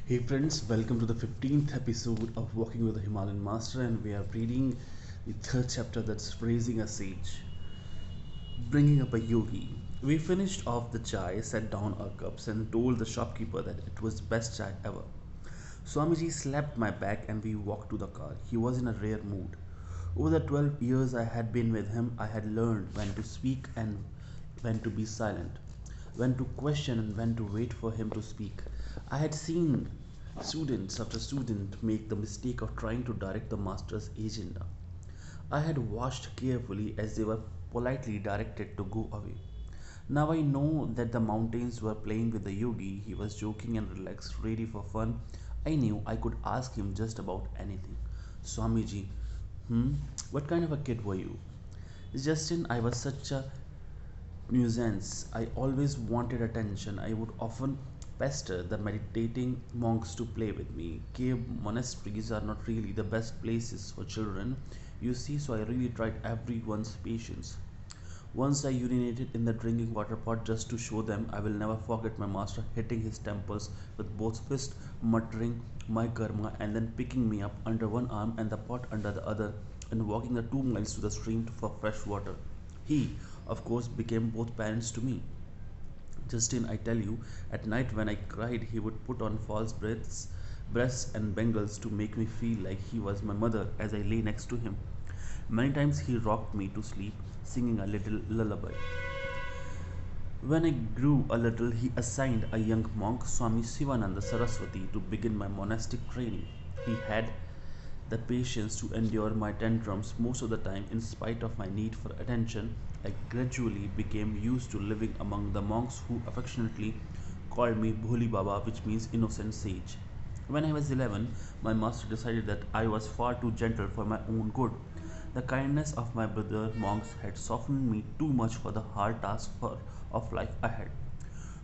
Hey friends, welcome to the 15th episode of Walking with the Himalayan Master, and we are reading the third chapter that's Raising a Sage, Bringing Up a Yogi. We finished off the chai, set down our cups, and told the shopkeeper that it was the best chai ever. Swamiji slapped my back and we walked to the car. He was in a rare mood. Over the 12 years I had been with him, I had learned when to speak and when to be silent, when to question and when to wait for him to speak. I had seen students after student make the mistake of trying to direct the master's agenda. I had watched carefully as they were politely directed to go away. Now I know that the mountains were playing with the yogi. He was joking and relaxed, ready for fun. I knew I could ask him just about anything. Swamiji, hmm, what kind of a kid were you? Justin, I was such a nuisance. I always wanted attention. I would often pester the meditating monks to play with me. Cave monasteries are not really the best places for children, you see, so I really tried everyone's patience. Once I urinated in the drinking water pot just to show them. I will never forget my master hitting his temples with both fists, muttering my karma, and then picking me up under one arm and the pot under the other and walking the 2 miles to the stream for fresh water. He, of course, became both parents to me. Justin, I tell you, at night when I cried, he would put on false breasts and bangles to make me feel like he was my mother as I lay next to him. Many times he rocked me to sleep, singing a little lullaby. When I grew a little, he assigned a young monk, Swami Sivananda Saraswati, to begin my monastic training. He had the patience to endure my tantrums most of the time in spite of my need for attention. I gradually became used to living among the monks who affectionately called me Bholi Baba, which means innocent sage. When I was 11, my master decided that I was far too gentle for my own good. The kindness of my brother monks had softened me too much for the hard of life ahead.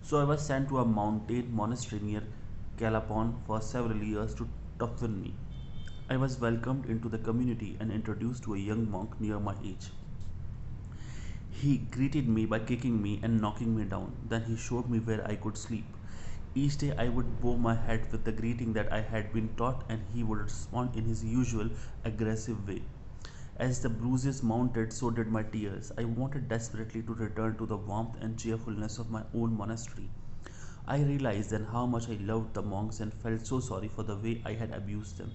So I was sent to a mountain monastery near Calapon for several years to toughen me. I was welcomed into the community and introduced to a young monk near my age. He greeted me by kicking me and knocking me down. Then he showed me where I could sleep. Each day I would bow my head with the greeting that I had been taught, and he would respond in his usual aggressive way. As the bruises mounted, so did my tears. I wanted desperately to return to the warmth and cheerfulness of my own monastery. I realized then how much I loved the monks and felt so sorry for the way I had abused them.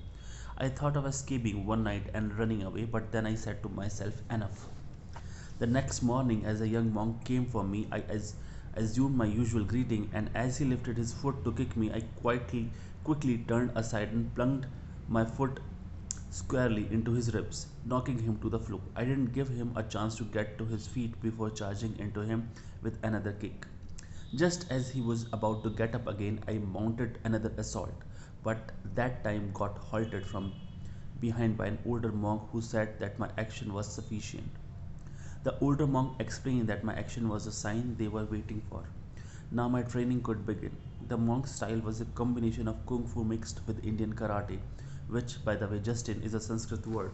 I thought of escaping one night and running away, but then I said to myself, enough. The next morning, as a young monk came for me, assumed my usual greeting, and as he lifted his foot to kick me, I quickly turned aside and plunged my foot squarely into his ribs, knocking him to the floor. I didn't give him a chance to get to his feet before charging into him with another kick. Just as he was about to get up again, I mounted another assault, but that time got halted from behind by an older monk who said that my action was sufficient. The older monk explained that my action was a sign they were waiting for. Now my training could begin. The monk's style was a combination of kung fu mixed with Indian karate, which, by the way, Justin, is a Sanskrit word.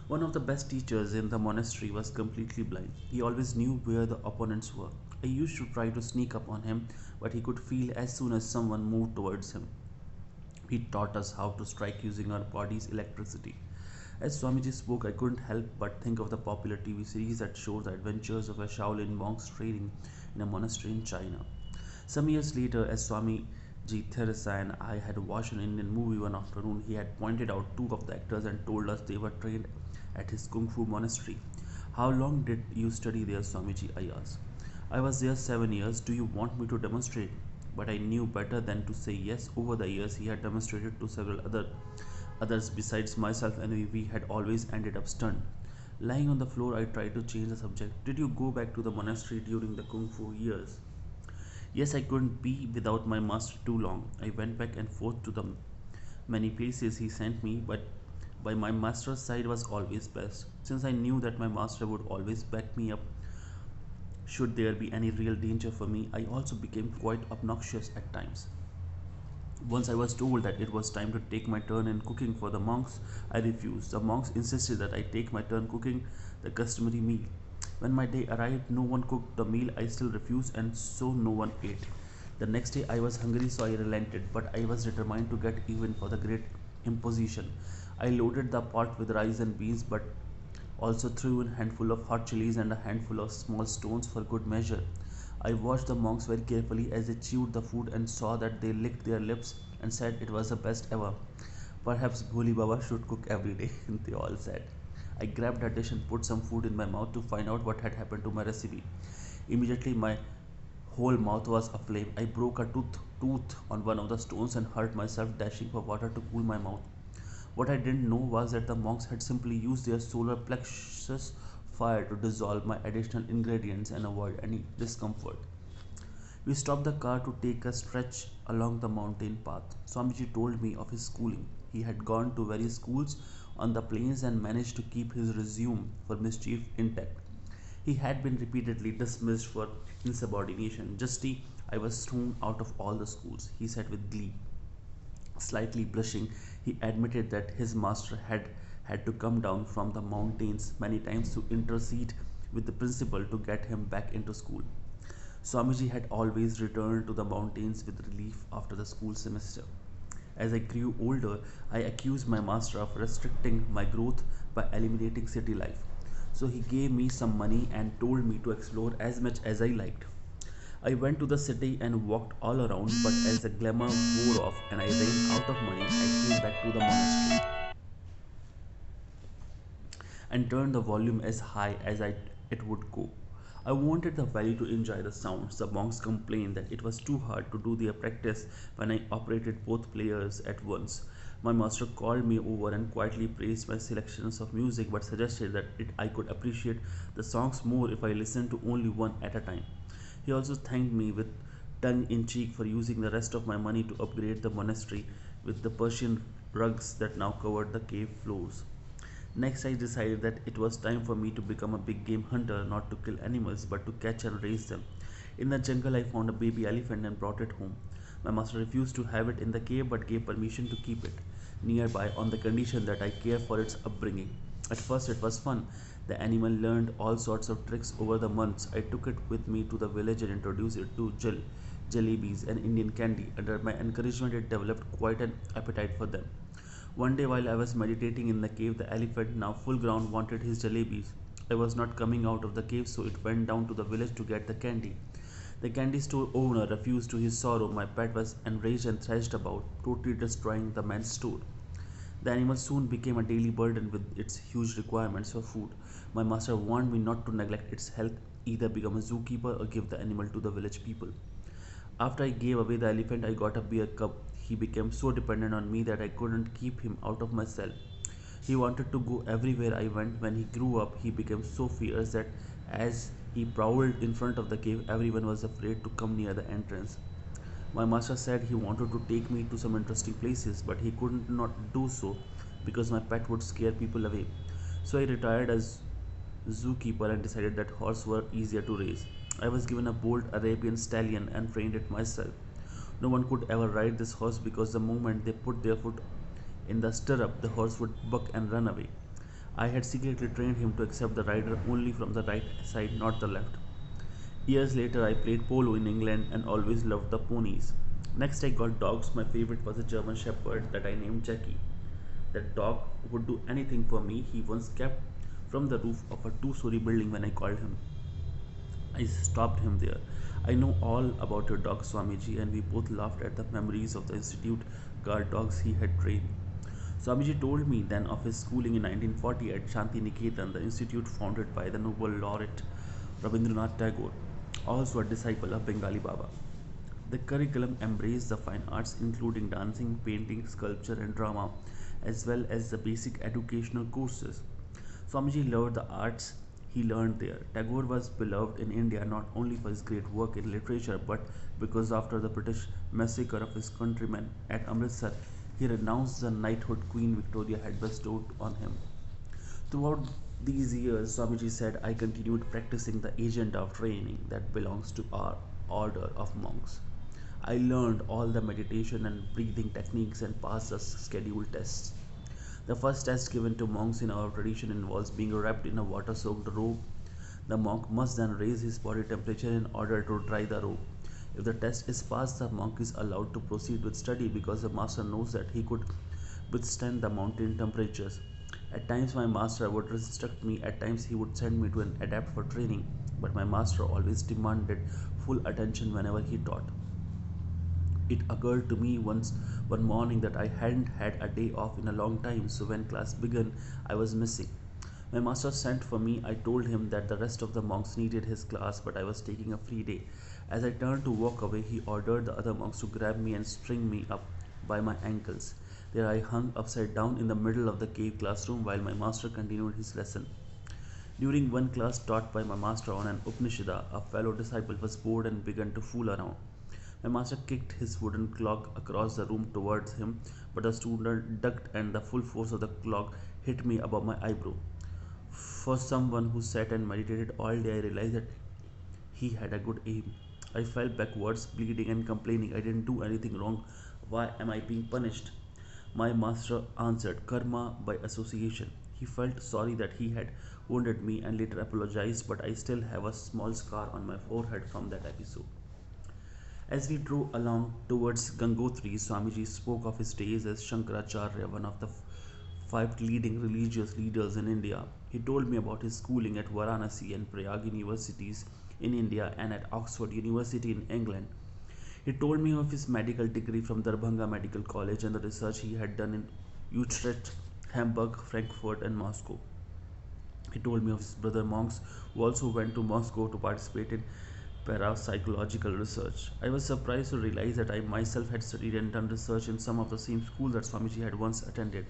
One of the best teachers in the monastery was completely blind. He always knew where the opponents were. I used to try to sneak up on him, but he could feel as soon as someone moved towards him. He taught us how to strike using our body's electricity. As Swamiji spoke, I couldn't help but think of the popular TV series that showed the adventures of a Shaolin monk's training in a monastery in China. Some years later, as Swami G. Theresa and I had watched an Indian movie one afternoon, he had pointed out two of the actors and told us they were trained at his Kung Fu monastery. How long did you study there, Swamiji? I asked. I was there 7 years. Do you want me to demonstrate? But I knew better than to say yes. Over the years, he had demonstrated to several others besides myself, and we had always ended up stunned. Lying on the floor, I tried to change the subject. Did you go back to the monastery during the Kung Fu years? Yes, I couldn't be without my master too long. I went back and forth to the many places he sent me, but by my master's side was always best. Since I knew that my master would always back me up should there be any real danger for me, I also became quite obnoxious at times. Once I was told that it was time to take my turn in cooking for the monks, I refused. The monks insisted that I take my turn cooking the customary meal. When my day arrived, no one cooked the meal I still refused, and so no one ate. The next day I was hungry, so I relented, but I was determined to get even for the great imposition. I loaded the pot with rice and beans, but also threw in a handful of hot chilies and a handful of small stones for good measure. I watched the monks very carefully as they chewed the food and saw that they licked their lips and said it was the best ever. Perhaps Bholi Baba should cook every day, they all said. I grabbed a dish and put some food in my mouth to find out what had happened to my recipe. Immediately, my whole mouth was aflame. I broke a tooth on one of the stones and hurt myself dashing for water to cool my mouth. What I didn't know was that the monks had simply used their solar plexus fire to dissolve my additional ingredients and avoid any discomfort. We stopped the car to take a stretch along the mountain path. Swamiji told me of his schooling. He had gone to various schools on the plains and managed to keep his resume for mischief intact. He had been repeatedly dismissed for insubordination. Justly, I was thrown out of all the schools, he said with glee. Slightly blushing, he admitted that his master had had to come down from the mountains many times to intercede with the principal to get him back into school. Swamiji had always returned to the mountains with relief after the school semester. As I grew older, I accused my master of restricting my growth by eliminating city life. So he gave me some money and told me to explore as much as I liked. I went to the city and walked all around, but as the glamour wore off and I ran out of money, I came back to the monastery and turned the volume as high as it would go. I wanted the valley to enjoy the sounds. The monks complained that it was too hard to do their practice when I operated both players at once. My master called me over and quietly praised my selections of music but suggested that I could appreciate the songs more if I listened to only one at a time. He also thanked me with tongue in cheek for using the rest of my money to upgrade the monastery with the Persian rugs that now covered the cave floors. Next, I decided that it was time for me to become a big game hunter, not to kill animals but to catch and raise them. In the jungle, I found a baby elephant and brought it home. My master refused to have it in the cave but gave permission to keep it nearby on the condition that I care for its upbringing. At first, it was fun. The animal learned all sorts of tricks over the months. I took it with me to the village and introduced it to jalebis, and Indian candy. Under my encouragement, it developed quite an appetite for them. One day, while I was meditating in the cave, the elephant, now full grown, wanted his jalebis. I was not coming out of the cave, so it went down to the village to get the candy. The candy store owner refused to his sorrow. My pet was enraged and thrashed about, totally destroying the man's store. The animal soon became a daily burden with its huge requirements for food. My master warned me not to neglect its health, either become a zookeeper or give the animal to the village people. After I gave away the elephant, I got a bear cub. He became so dependent on me that I couldn't keep him out of my cell. He wanted to go everywhere I went. When he grew up, he became so fierce that as he prowled in front of the cave, everyone was afraid to come near the entrance. My master said he wanted to take me to some interesting places, but he couldn't not do so because my pet would scare people away. So I retired as zookeeper and decided that horses were easier to raise. I was given a bold Arabian stallion and trained it myself. No one could ever ride this horse because the moment they put their foot in the stirrup, the horse would buck and run away. I had secretly trained him to accept the rider only from the right side, not the left. Years later, I played polo in England and always loved the ponies. Next, I got dogs. My favorite was a German Shepherd that I named Jackie. That dog would do anything for me. He once kept from the roof of a two-story building when I called him. I stopped him there. I know all about your dog, Swamiji, and we both laughed at the memories of the institute guard dogs he had trained. Swamiji told me then of his schooling in 1940 at Shanti Niketan, the institute founded by the Nobel laureate Rabindranath Tagore, also a disciple of Bengali Baba. The curriculum embraced the fine arts, including dancing, painting, sculpture, and drama, as well as the basic educational courses. Swamiji loved the arts he learned there. Tagore was beloved in India not only for his great work in literature but because after the British massacre of his countrymen at Amritsar, he renounced the knighthood Queen Victoria had bestowed on him. Throughout these years, Swamiji said, I continued practicing the agenda of training that belongs to our order of monks. I learned all the meditation and breathing techniques and passed the scheduled tests. The first test given to monks in our tradition involves being wrapped in a water soaked robe. The monk must then raise his body temperature in order to dry the robe. If the test is passed, the monk is allowed to proceed with study because the master knows that he could withstand the mountain temperatures. At times, my master would instruct me, at times, he would send me to an adapt for training, but my master always demanded full attention whenever he taught. It occurred to me once one morning that I hadn't had a day off in a long time, so when class began, I was missing. My master sent for me. I told him that the rest of the monks needed his class, but I was taking a free day. As I turned to walk away, he ordered the other monks to grab me and string me up by my ankles. There I hung upside down in the middle of the cave classroom while my master continued his lesson. During one class taught by my master on an Upanishad, a fellow disciple was bored and began to fool around. My master kicked his wooden clog across the room towards him, but the student ducked and the full force of the clog hit me above my eyebrow. For someone who sat and meditated all day, I realized that he had a good aim. I fell backwards, bleeding and complaining. I didn't do anything wrong. Why am I being punished? My master answered, Karma by association. He felt sorry that he had wounded me and later apologized, but I still have a small scar on my forehead from that episode. As we drove along towards Gangotri, Swamiji spoke of his days as Shankaracharya, one of the five leading religious leaders in India. He told me about his schooling at Varanasi and Prayag universities in India and at Oxford University in England. He told me of his medical degree from Darbhanga Medical College and the research he had done in Utrecht, Hamburg, Frankfurt, and Moscow. He told me of his brother monks who also went to Moscow to participate in parapsychological research. I was surprised to realize that I myself had studied and done research in some of the same schools that Swamiji had once attended.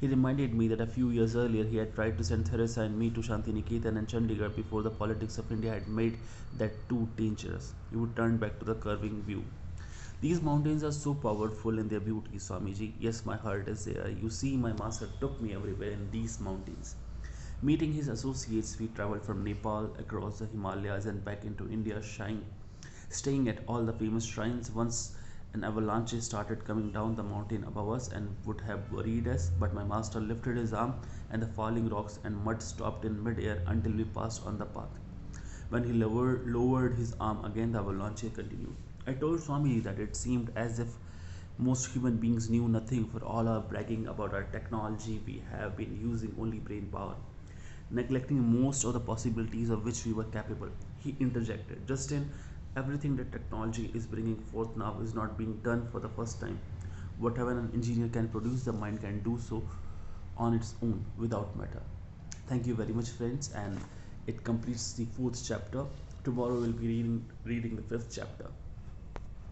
He reminded me that a few years earlier he had tried to send Theresa and me to Shantiniketan and Chandigarh before the politics of India had made that too dangerous. He would turn back to the curving view. These mountains are so powerful in their beauty, Swamiji. Yes, my heart is there. You see, my master took me everywhere in these mountains. Meeting his associates, we traveled from Nepal across the Himalayas and back into India, staying at all the famous shrines. Once an avalanche started coming down the mountain above us and would have buried us, but my master lifted his arm and the falling rocks and mud stopped in mid-air until we passed on the path. When he lowered his arm again, the avalanche continued. I told Swami that it seemed as if most human beings knew nothing. For all our bragging about our technology, we have been using only brain power, neglecting most of the possibilities of which we were capable. He interjected, Justin, everything that technology is bringing forth now is not being done for the first time. Whatever an engineer can produce, the mind can do so on its own without matter. Thank you very much, friends, and it completes the fourth chapter. Tomorrow we'll be reading the fifth chapter.